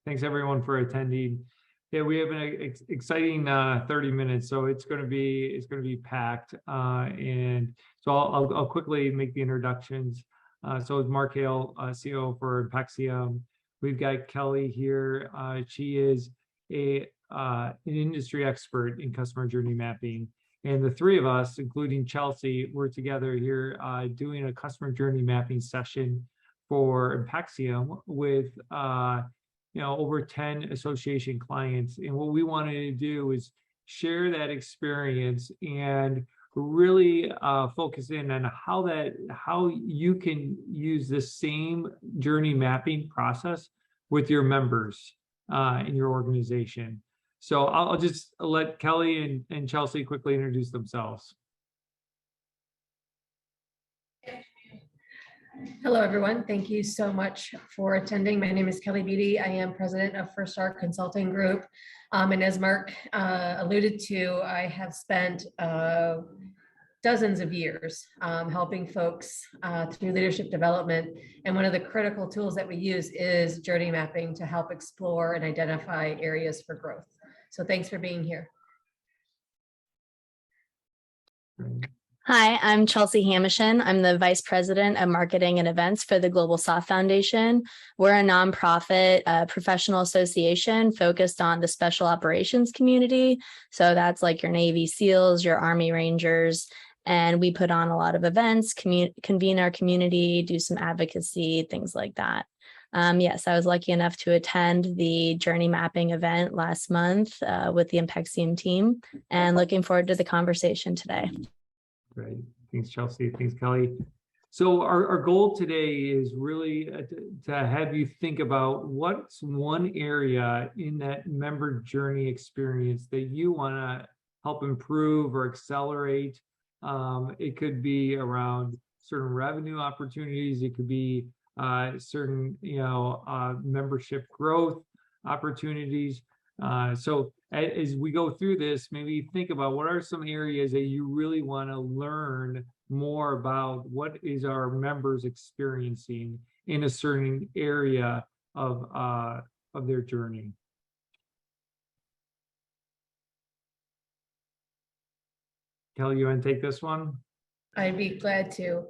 Thanks everyone for attending. Yeah, we have an exciting 30 minutes, so it's going to be packed. And so I'll quickly make the introductions. So it's Mark Hale, CEO for Impexium. We've got Kelly here. She is an industry expert in customer journey mapping. And the three of us, including Chelsea, we're together here doing a customer journey mapping session for Impexium with over 10 association clients. And what we wanted to do is share that experience and really focus in on how you can use the same journey mapping process with your members in your organization. So I'll just let Kelly and Chelsea quickly introduce themselves. Hello, everyone. Thank you so much for attending. My name is Kelly Beatty. I am president of First Star Consulting Group. And as Mark alluded to, I have spent dozens of years helping folks through leadership development. And one of the critical tools that we use is journey mapping to help explore and identify areas for growth. So thanks for being here. Hi, I'm Chelsea Hamishin. I'm the Vice President of Marketing and Events for the Global South Foundation. We're a nonprofit professional association focused on the special operations community. So that's like your Navy SEALs, your Army Rangers, and we put on a lot of events, convene our community, do some advocacy, things like that. Yes, I was lucky enough to attend the journey mapping event last month with the Impexium team, and looking forward to the conversation today. Great. Thanks, Chelsea. Thanks, Kelly. So our goal today is really to have you think about what's one area in that member journey experience that you want to help improve or accelerate. It could be around certain revenue opportunities. It could be certain, membership growth opportunities. So as we go through this, maybe think about what are some areas that you really want to learn more about. What is our members experiencing in a certain area of their journey? Kelly, you want to take this one? I'd be glad to.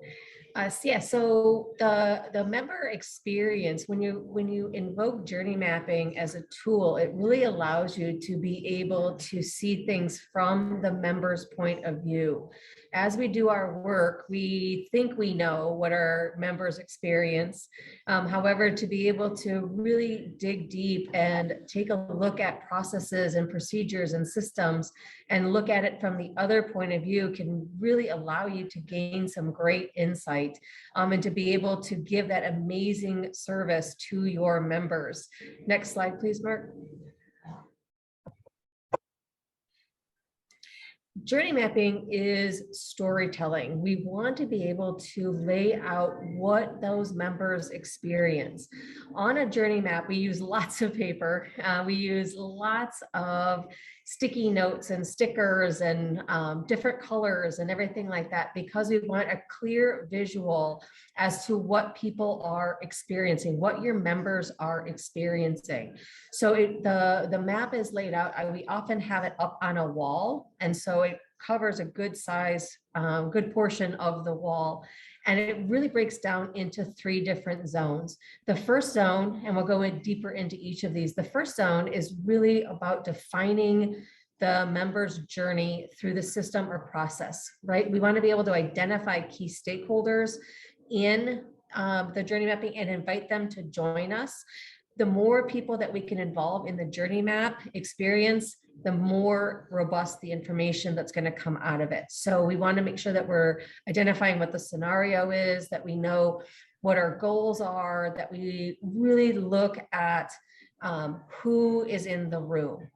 So the member experience, when you invoke journey mapping as a tool, it really allows you to be able to see things from the member's point of view. As we do our work, we think we know what our members experience. However, to be able to really dig deep and take a look at processes and procedures and systems and look at it from the other point of view can really allow you to gain some great insight and to be able to give that amazing service to your members. Next slide, please, Mark. Journey mapping is storytelling. We want to be able to lay out what those members experience. On a journey map, we use lots of paper. We use lots of sticky notes and stickers and different colors and everything like that, because we want a clear visual as to what people are experiencing, what your members are experiencing. So the map is laid out. We often have it up on a wall, and so it covers a good size, good portion of the wall. And it really breaks down into 3 different zones. The first zone, and we'll go in deeper into each of these. The first zone is really about defining the member's journey through the system or process, right? We want to be able to identify key stakeholders in the journey mapping and invite them to join us. The more people that we can involve in the journey map experience, the more robust the information that's going to come out of it. So we want to make sure that we're identifying what the scenario is, that we know what our goals are, that we really look at who is in the room.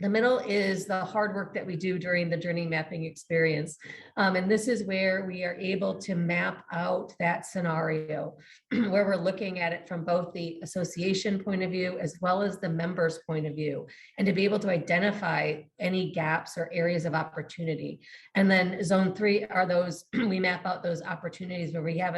The middle is the hard work that we do during the journey mapping experience. And this is where we are able to map out that scenario, where we're looking at it from both the association point of view as well as the member's point of view, and to be able to identify any gaps or areas of opportunity. And then zone 3 are those, we map out those opportunities where we have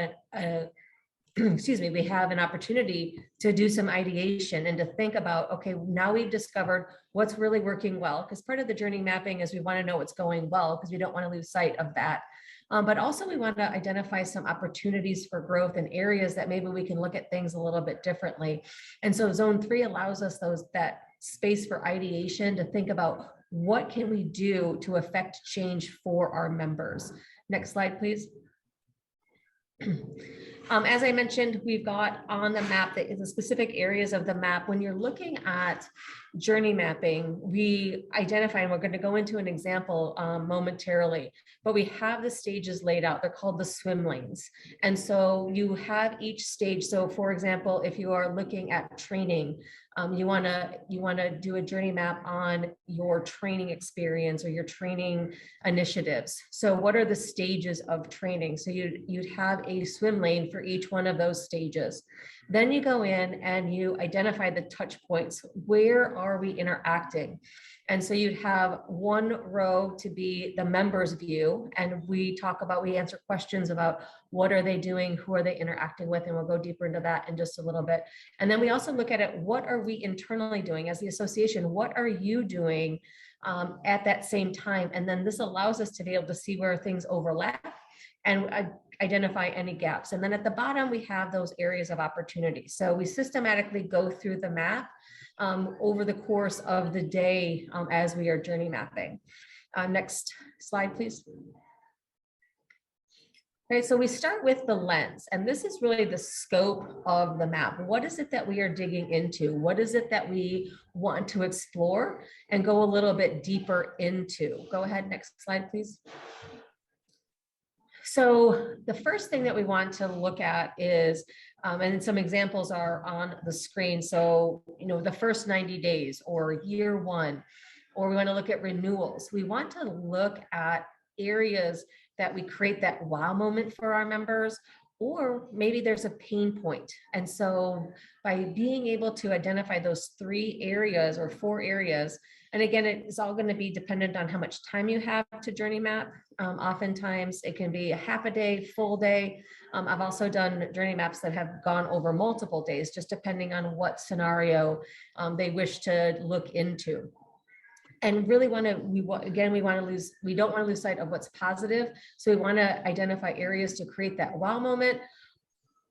excuse me, we have an opportunity to do some ideation and to think about, okay, now we've discovered what's really working well, because part of the journey mapping is we want to know what's going well, because we don't want to lose sight of that. But also we want to identify some opportunities for growth in areas that maybe we can look at things a little bit differently. And so zone 3 allows us that space for ideation to think about what can we do to affect change for our members. Next slide, please. As I mentioned, we've got on the map that is the specific areas of the map. When you're looking at journey mapping, we identify, and we're going to go into an example momentarily, but we have the stages laid out. They're called the swim lanes. And so you have each stage. So for example, if you are looking at training, you want to do a journey map on your training experience or your training initiatives. So what are the stages of training? So you'd have a swim lane for each one of those stages. Then you go in and you identify the touch points. Where are we interacting? And so you'd have one row to be the member's view. And we answer questions about what are they doing, who are they interacting with, and we'll go deeper into that in just a little bit. And then we also look at it, what are we internally doing as the association? What are you doing at that same time? And then this allows us to be able to see where things overlap and identify any gaps. And then at the bottom, we have those areas of opportunity. So we systematically go through the map over the course of the day as we are journey mapping. Next slide, please. Okay, so we start with the lens, and this is really the scope of the map. What is it that we are digging into? What is it that we want to explore and go a little bit deeper into? Go ahead, next slide, please. So the first thing that we want to look at is, and some examples are on the screen. So, the first 90 days or year one, or we want to look at renewals. We want to look at areas that we create that wow moment for our members, or maybe there's a pain point. And so by being able to identify those 3 areas or 4 areas, and again, it's all going to be dependent on how much time you have to journey map. Oftentimes it can be a half a day, full day. I've also done journey maps that have gone over multiple days, just depending on what scenario they wish to look into. And really we don't want to lose sight of what's positive. So we want to identify areas to create that wow moment,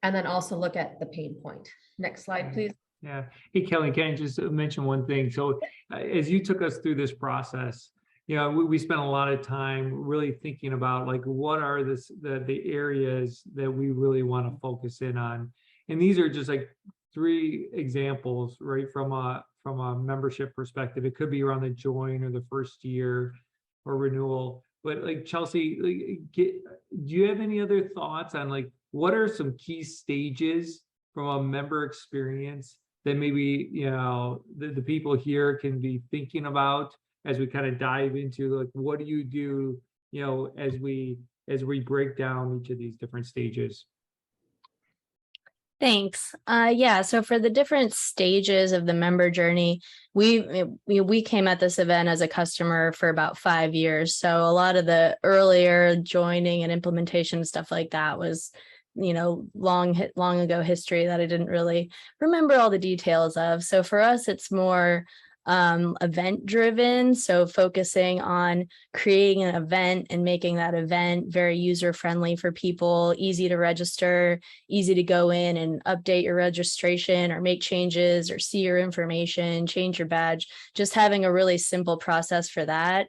and then also look at the pain point. Next slide, please. Yeah. Hey, Kelly, can I just mention one thing? So as you took us through this process, we spent a lot of time really thinking about like, what are the areas that we really want to focus in on? And these are just like 3 examples, right? From a membership perspective. It could be around the join or the first year or renewal. But like Chelsea, do you have any other thoughts on like, what are some key stages from a member experience that maybe, the people here can be thinking about as we kind of dive into like, what do you do, as we break down each of these different stages? Thanks. Yeah, so for the different stages of the member journey, we came at this event as a customer for about 5 years. So a lot of the earlier joining and implementation stuff like that was, long ago history that I didn't really remember all the details of. So for us, it's more event driven. So focusing on creating an event and making that event very user friendly for people, easy to register, easy to go in and update your registration or make changes or see your information, change your badge, just having a really simple process for that.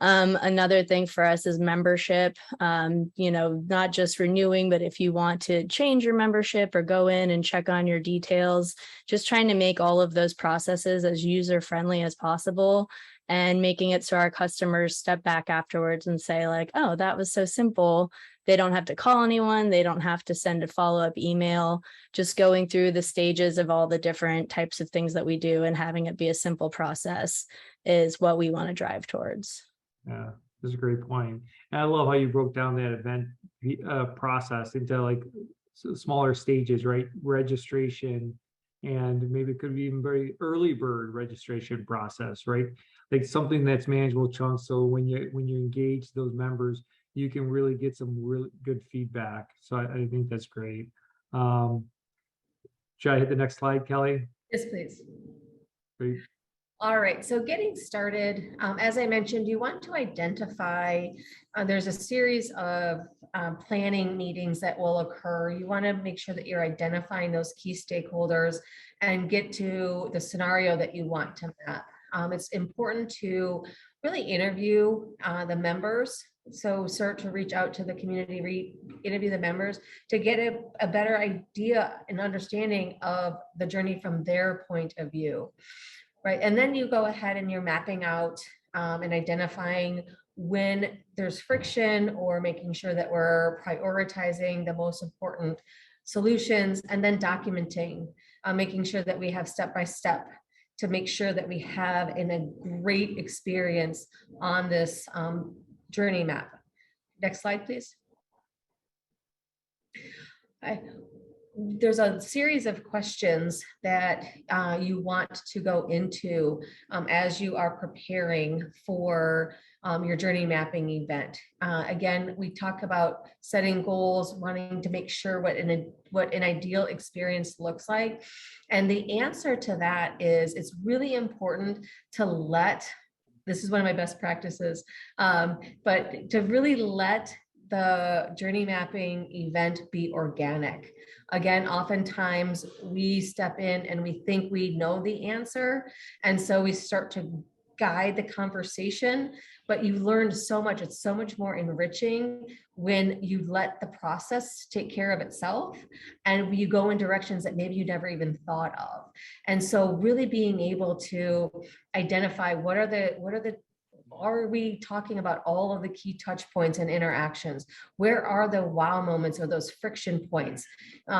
Another thing for us is membership, not just renewing, but if you want to change your membership or go in and check on your details, just trying to make all of those processes as user friendly as possible and making it so our customers step back afterwards and say like, oh, that was so simple. They don't have to call anyone. They don't have to send a follow-up email. Just going through the stages of all the different types of things that we do and having it be a simple process is what we want to drive towards. Yeah, that's a great point. And I love how you broke down that event process into like smaller stages, right? Registration, and maybe it could be even very early bird registration process, right? Like something that's manageable chunks. So when you engage those members, you can really get some really good feedback. So I think that's great. Should I hit the next slide, Kelly? Yes, please. Great. All right, so getting started, as I mentioned, you want to identify, there's a series of planning meetings that will occur. You want to make sure that you're identifying those key stakeholders and get to the scenario that you want to map. It's important to really interview the members. So start to reach out to the community, interview the members to get a better idea and understanding of the journey from their point of view. Right, and then you go ahead and you're mapping out and identifying when there's friction or making sure that we're prioritizing the most important solutions, and then documenting, making sure that we have step-by-step to make sure that we have a great experience on this journey map. Next slide, please. Okay. There's a series of questions that you want to go into as you are preparing for your journey mapping event. Again, we talk about setting goals, wanting to make sure what an ideal experience looks like. And the answer to that is it's really important to this is one of my best practices, but to really let the journey mapping event be organic. Again, oftentimes we step in and we think we know the answer. And so we start to guide the conversation, but you learned so much. It's so much more enriching when you let the process take care of itself and you go in directions that maybe you never even thought of. And so really being able to identify are we talking about all of the key touch points and interactions? Where are the wow moments or those friction points?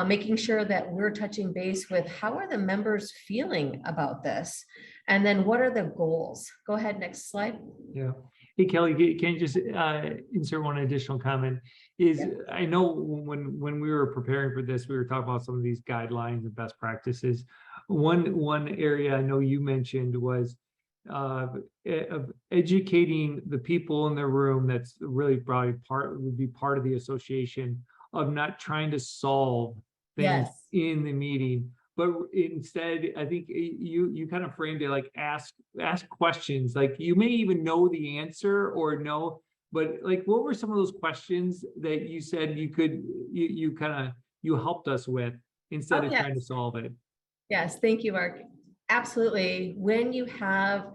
Making sure that we're touching base with how are the members feeling about this? And then what are the goals? Go ahead, next slide. Yeah. Hey, Kelly, can you just insert one additional comment? I know when we were preparing for this, we were talking about some of these guidelines and best practices. One area I know you mentioned was of educating the people in the room. That's really probably would be part of the association, of not trying to solve things in the meeting, but instead, I think you kind of framed it like ask questions. Like you may even know the answer or no, but like what were some of those questions that you said you helped us with instead of trying to solve it? Yes, thank you, Mark. Absolutely. When you have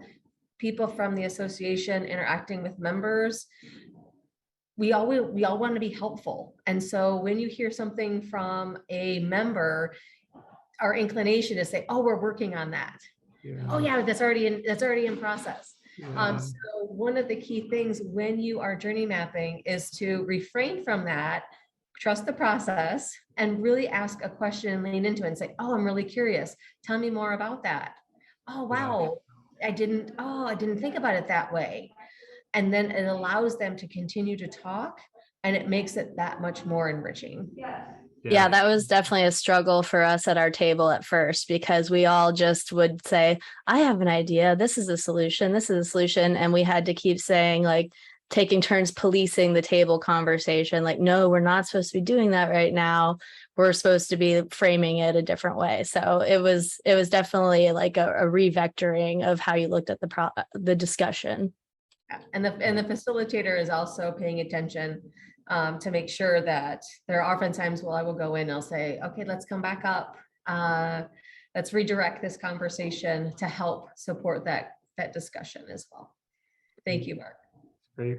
people from the association interacting with members, we all want to be helpful. And so when you hear something from a member, our inclination is say, oh, we're working on that. Yeah. Oh yeah, that's already in process. Yeah. So one of the key things when you are journey mapping is to refrain from that, trust the process, and really ask a question and lean into it and say, oh, I'm really curious. Tell me more about that. Oh, wow. Yeah. I didn't think about it that way. And then it allows them to continue to talk, and it makes it that much more enriching. Yeah, that was definitely a struggle for us at our table at first, because we all just would say, I have an idea. This is a solution. This is a solution. And we had to keep saying, like, taking turns policing the table conversation. Like, no, we're not supposed to be doing that right now. We're supposed to be framing it a different way. So it was definitely like a revectoring of how you looked at the discussion. And the facilitator is also paying attention to make sure that there are often times I will go in and I'll say, okay, let's come back up. Let's redirect this conversation to help support that discussion as well. Thank you, Mark. Great.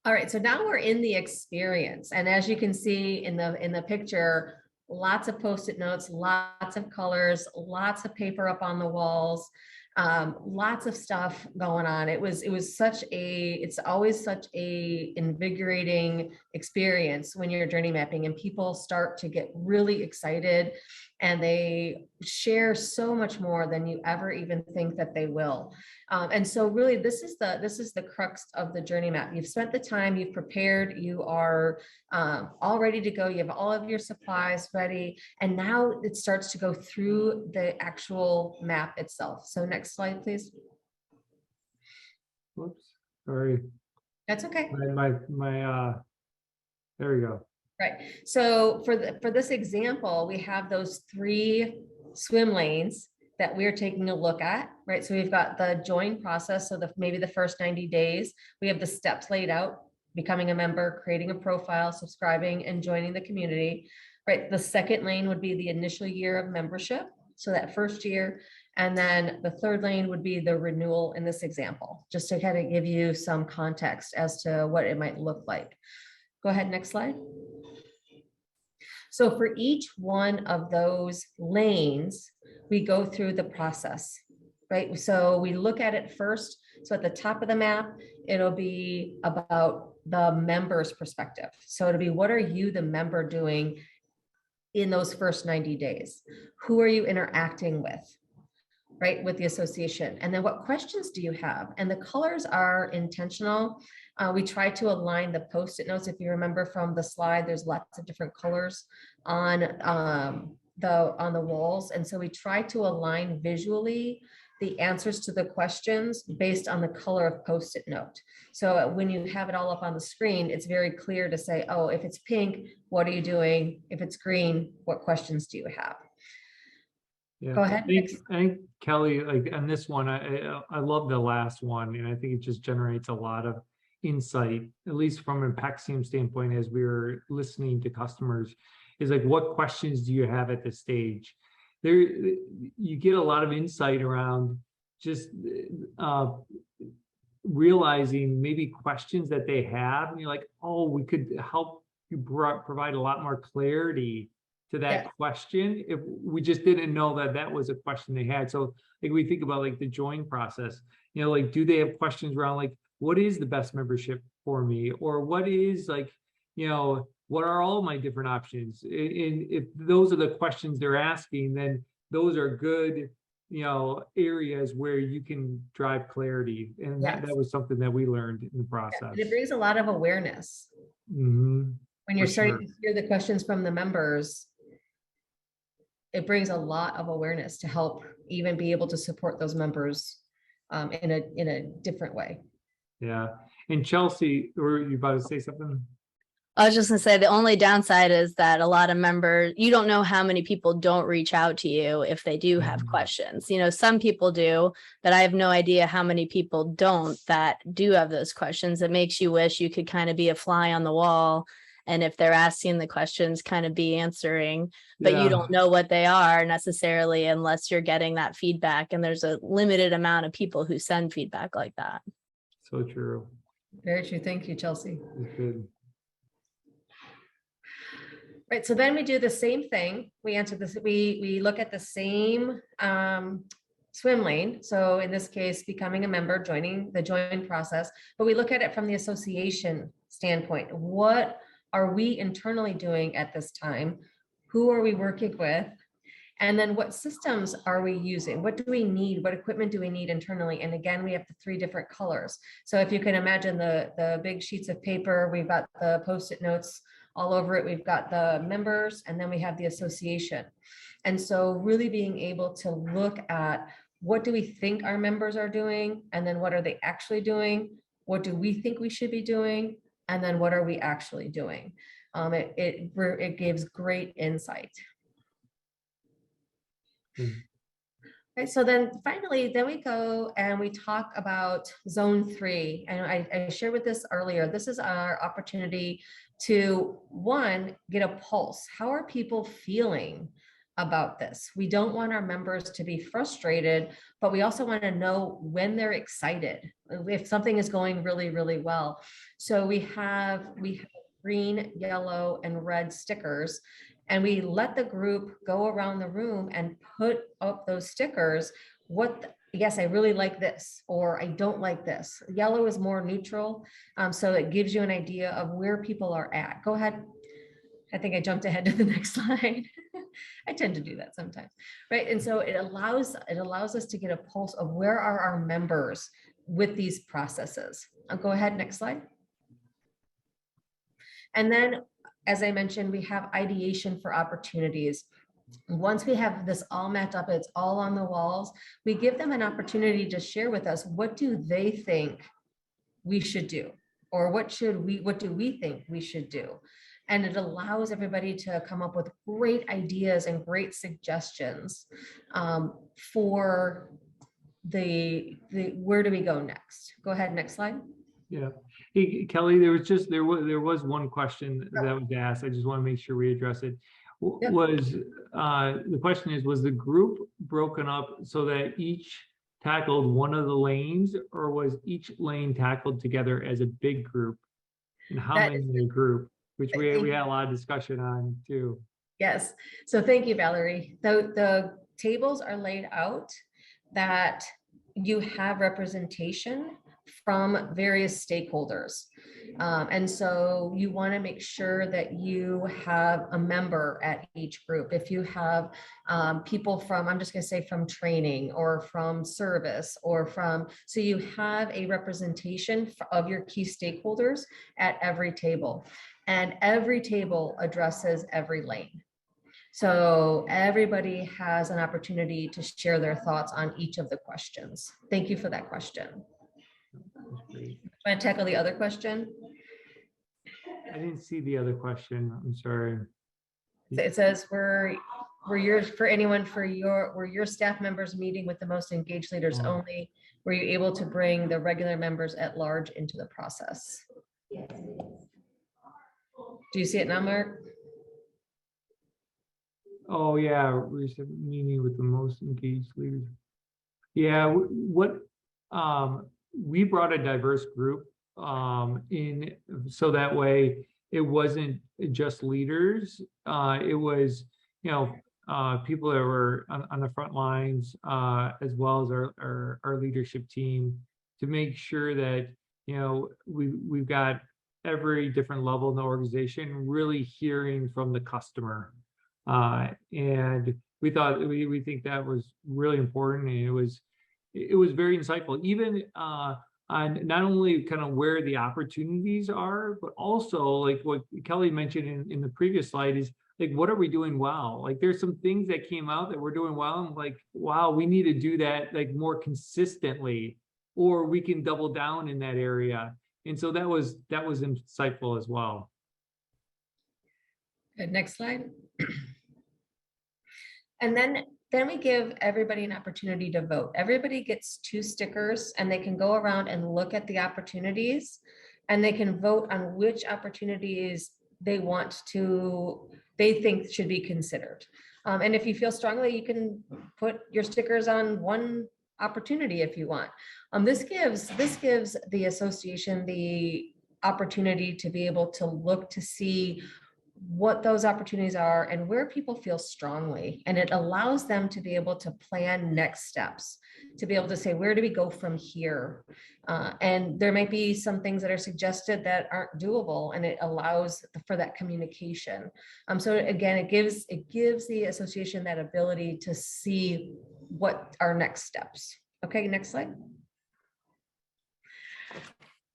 All right, so now we're in the experience. And as you can see in the picture, lots of Post-it notes, lots of colors, lots of paper up on the walls. Lots of stuff going on. It's always such a invigorating experience when you're journey mapping and people start to get really excited and they share so much more than you ever even think that they will. And so really this is the crux of the journey map. You've spent the time, you've prepared, you are all ready to go. You have all of your supplies ready. And now it starts to go through the actual map itself. So next slide, please. Whoops, sorry. That's okay. My there we go. Right. So for this example, we have those 3 swim lanes that we're taking a look at, right? So we've got the join process. So maybe the first 90 days, we have the steps laid out, becoming a member, creating a profile, subscribing, and joining the community, right? The second lane would be the initial year of membership. So that first year. And then the third lane would be the renewal in this example, just to kind of give you some context as to what it might look like. Go ahead, next slide. So for each one of those lanes, we go through the process, right? So we look at it first. So at the top of the map, it'll be about the member's perspective. So it'll be, what are you, the member, doing in those first 90 days? Who are you interacting with, right, with the association? And then what questions do you have? And the colors are intentional. We try to align the Post-it notes. If you remember from the slide, there's lots of different colors on the walls. And so we try to align visually the answers to the questions based on the color of Post-it note. So when you have it all up on the screen, it's very clear to say, oh, if it's pink, what are you doing? If it's green, what questions do you have? Yeah. Go ahead. I think Kelly, like on this one, I love the last one, and I think it just generates a lot of insight, at least from a PACSIM standpoint, as we were listening to customers, is like, what questions do you have at this stage? There, you get a lot of insight around just realizing maybe questions that they have, and you're like, oh, we could help you provide a lot more clarity to that question if we just didn't know that that was a question they had. So like we think about like the join process, you know, like, do they have questions around like, what is the best membership for me? Or what is like, you know, what are all my different options? And if those are the questions they're asking, then those are good, you know, areas where you can drive clarity. And that was something that we learned in the process. And it brings a lot of awareness. When you're starting to hear the questions from the members, it brings a lot of awareness to help even be able to support those members in a different way. Yeah. And Chelsea, were you about to say something? I was just gonna say the only downside is that a lot of members, you don't know how many people don't reach out to you if they do have questions. You know, some people do, but I have no idea how many people don't that do have those questions. It makes you wish you could kind of be a fly on the wall. And if they're asking the questions, kind of be answering, but you don't know what they are necessarily unless you're getting that feedback. And there's a limited amount of people who send feedback like that. So true. Very true. Thank you, Chelsea. That's good. Right. So then we do the same thing. We answer this. We look at the same swim lane. So in this case, becoming a member, joining the join process, but we look at it from the association standpoint. What are we internally doing at this time? Who are we working with? And then what systems are we using? What do we need? What equipment do we need internally? And again, we have the 3 different colors. So if you can imagine the big sheets of paper, we've got the Post-it notes all over it. We've got the members, and then we have the association. And so really being able to look at, what do we think our members are doing? And then what are they actually doing? What do we think we should be doing? And then what are we actually doing? It gives great insight. Right, so then finally, we go and we talk about zone 3. And I shared with this earlier, this is our opportunity to, one, get a pulse. How are people feeling about this? We don't want our members to be frustrated, but we also want to know when they're excited, if something is going really, really well. So we have green, yellow, and red stickers, and we let the group go around the room and put up those stickers. Yes, I really like this, or I don't like this. Yellow is more neutral, so it gives you an idea of where people are at. Go ahead. I think I jumped ahead to the next slide. I tend to do that sometimes, right? And so it allows us to get a pulse of where are our members with these processes. I'll go ahead, next slide. And then, as I mentioned, we have ideation for opportunities. Once we have this all mapped up, it's all on the walls, we give them an opportunity to share with us, what do they think we should do? Or what do we think we should do? And it allows everybody to come up with great ideas and great suggestions for the where do we go next? Go ahead, next slide. Yeah. Hey, Kelly, there was one question that was asked. I just want to make sure we address it. Yep. The question is, was the group broken up so that each tackled one of the lanes, or was each lane tackled together as a big group? And how That many in a group? Which we Thank had a lot of discussion on too. Yes. So thank you, Valerie. The tables are laid out that you have representation from various stakeholders. And so you want to make sure that you have a member at each group. If you have people from, I'm just going to say from training or from service or from, so you have a representation of your key stakeholders at every table. And every table addresses every lane. So everybody has an opportunity to share their thoughts on each of the questions. Thank you for that question. Want to tackle the other question? I didn't see the other question. I'm sorry. So it says were your staff members meeting with the most engaged leaders only? Were you able to bring the regular members at large into the process? Do you see it now, Mark? Oh yeah, recent meeting with the most engaged leaders. Yeah, we brought a diverse group in, so that way it wasn't just leaders. It was, people that were on the front lines, as well as our leadership team, to make sure that, we've got every different level in the organization really hearing from the customer. And we think that was really important, and it was very insightful, even on not only kind of where the opportunities are, but also like what Kelly mentioned in the previous slide is like, what are we doing well? Like there's some things that came out that we're doing well. I'm like, wow, we need to do that like more consistently, or we can double down in that area. And so that was insightful as well. Good. Next slide. And then we give everybody an opportunity to vote. Everybody gets 2 stickers, and they can go around and look at the opportunities, and they can vote on which opportunities they think should be considered. And if you feel strongly, you can put your stickers on one opportunity if you want. This gives the association the opportunity to be able to look to see what those opportunities are and where people feel strongly. And it allows them to be able to plan next steps, to be able to say, where do we go from here? And there might be some things that are suggested that aren't doable, and it allows for that communication. So again, it gives the association that ability to see what are next steps. Okay, next slide.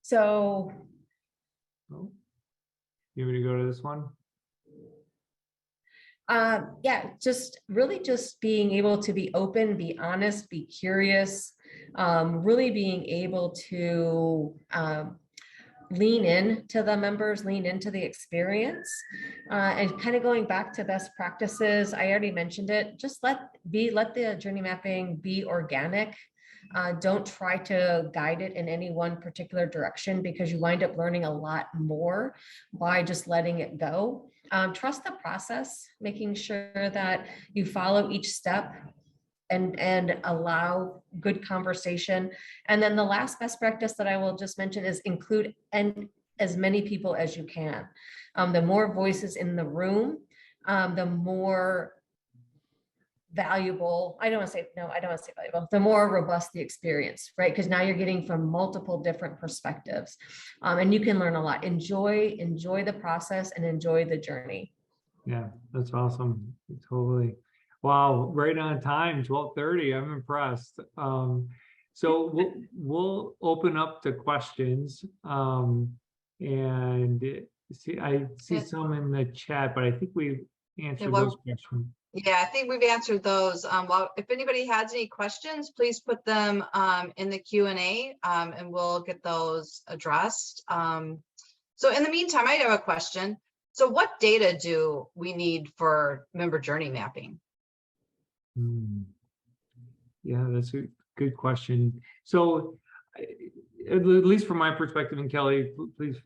So. Oh. You want me to go to this one? Yeah, just being able to be open, be honest, be curious, really being able to lean in to the members, lean into the experience, and kind of going back to best practices. I already mentioned it. Just let the journey mapping be organic. Don't try to guide it in any one particular direction, because you wind up learning a lot more by just letting it go. Trust the process, making sure that you follow each step and allow good conversation. And then the last best practice that I will just mention is include as many people as you can. The more voices in the room, the more valuable, I don't want to say valuable, the more robust the experience, right? Because now you're getting from multiple different perspectives, and you can learn a lot. Enjoy the process and enjoy the journey. Yeah, that's awesome. Totally. Wow, right on time, 12:30. I'm impressed. So we'll open up to questions, and I see some in the chat, but I think we've answered those questions. Yeah, I think we've answered those. Well, if anybody has any questions, please put them in the Q&A, and we'll get those addressed. So in the meantime, I have a question. So what data do we need for member journey mapping? Yeah, that's a good question. So at least from my perspective, and Kelly, please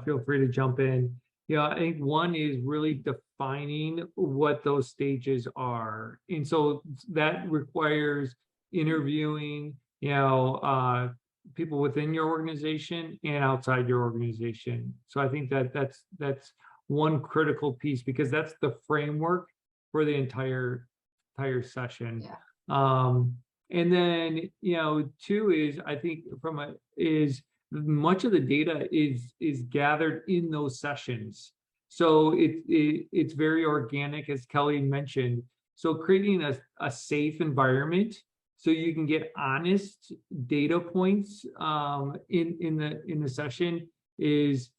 feel free to jump in. I think one is really defining what those stages are. And so that requires interviewing, people within your organization and outside your organization. So I think that's one critical piece, because that's the framework for the entire session. Yeah. And then, two is, I think is much of the data is gathered in those sessions. So it's very organic, as Kelly mentioned. So creating a safe environment so you can get honest data points in the session is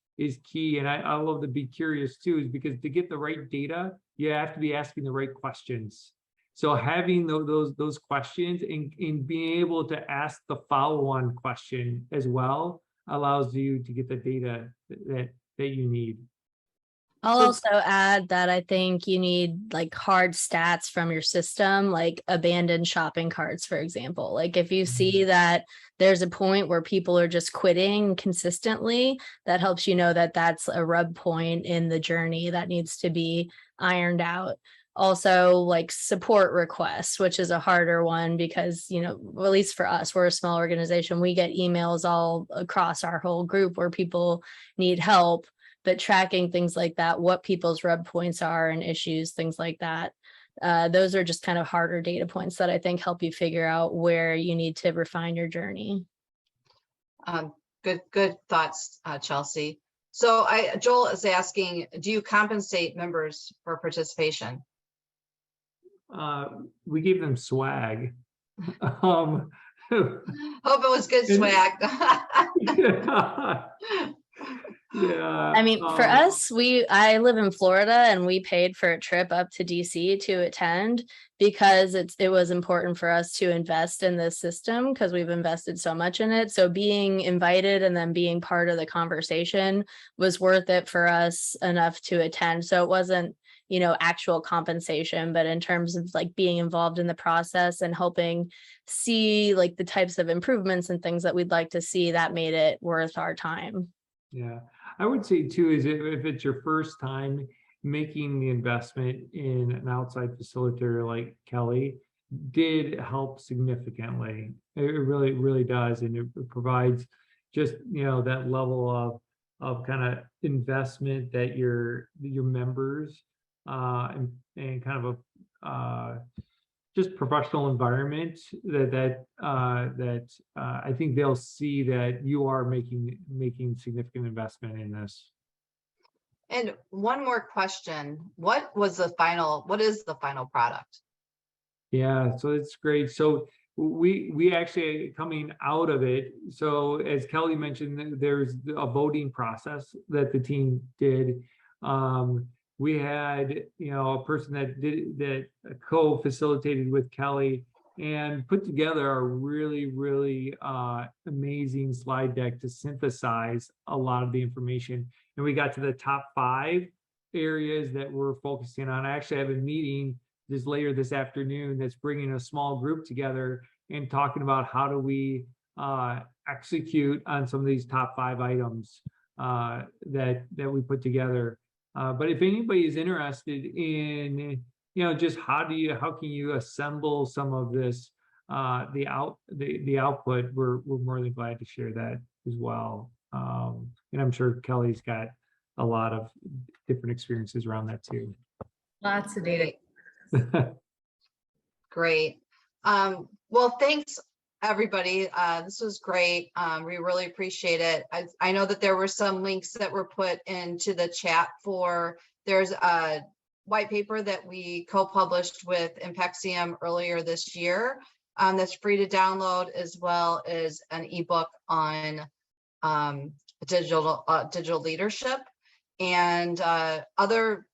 key. And I love to be curious too, is because to get the right data, you have to be asking the right questions. So having those questions and being able to ask the follow-on question as well allows you to get the data that you need. I'll So- also add that I think you need like hard stats from your system, like abandoned shopping carts, for example. Like if you see that there's a point where people are just quitting consistently, that helps you know that that's a rub point in the journey that needs to be ironed out. Also, like support requests, which is a harder one because, at least for us, we're a small organization. We get emails all across our whole group where people need help, but tracking things like that, what people's rub points are and issues, things like that. Those are just kind of harder data points that I think help you figure out where you need to refine your journey. Good thoughts, Chelsea. So Joel is asking, do you compensate members for participation? We gave them swag. Hope it was good swag. Yeah. I mean, for us, I live in Florida and we paid for a trip up to DC to attend because it was important for us to invest in this system because we've invested so much in it. So being invited and then being part of the conversation was worth it for us enough to attend. So it wasn't, actual compensation, but in terms of like being involved in the process and helping see like the types of improvements and things that we'd like to see, that made it worth our time. Yeah, I would say too, is if it's your first time making the investment in an outside facilitator like Kelly, did help significantly. It really, really does. And it provides just, that level of kind of investment that your members and kind of a just professional environment that I think they'll see that you are making significant investment in this. And one more question. What is the final product? Yeah, so it's great. So we actually coming out of it. So as Kelly mentioned, there's a voting process that the team did. We had, a person that co-facilitated with Kelly and put together a really, really amazing slide deck to synthesize a lot of the information. And we got to the top 5 areas that we're focusing on. I actually have a meeting later this afternoon that's bringing a small group together and talking about how do we execute on some of these top 5 items that we put together. But if anybody is interested in, just how can you assemble some of this, the output, we're more than glad to share that as well. And I'm sure Kelly's got a lot of different experiences around that too. Lots of data. Great. Well, thanks everybody. This was great. We really appreciate it. I know that there were some links that were put into the chat there's a white paper that we co-published with Impexium earlier this year that's free to download, as well as an ebook on digital leadership, and other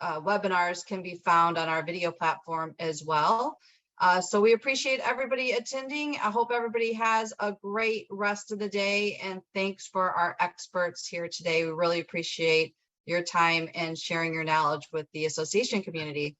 webinars can be found on our video platform as well. So we appreciate everybody attending. I hope everybody has a great rest of the day, and thanks for our experts here today. We really appreciate your time and sharing your knowledge with the association community.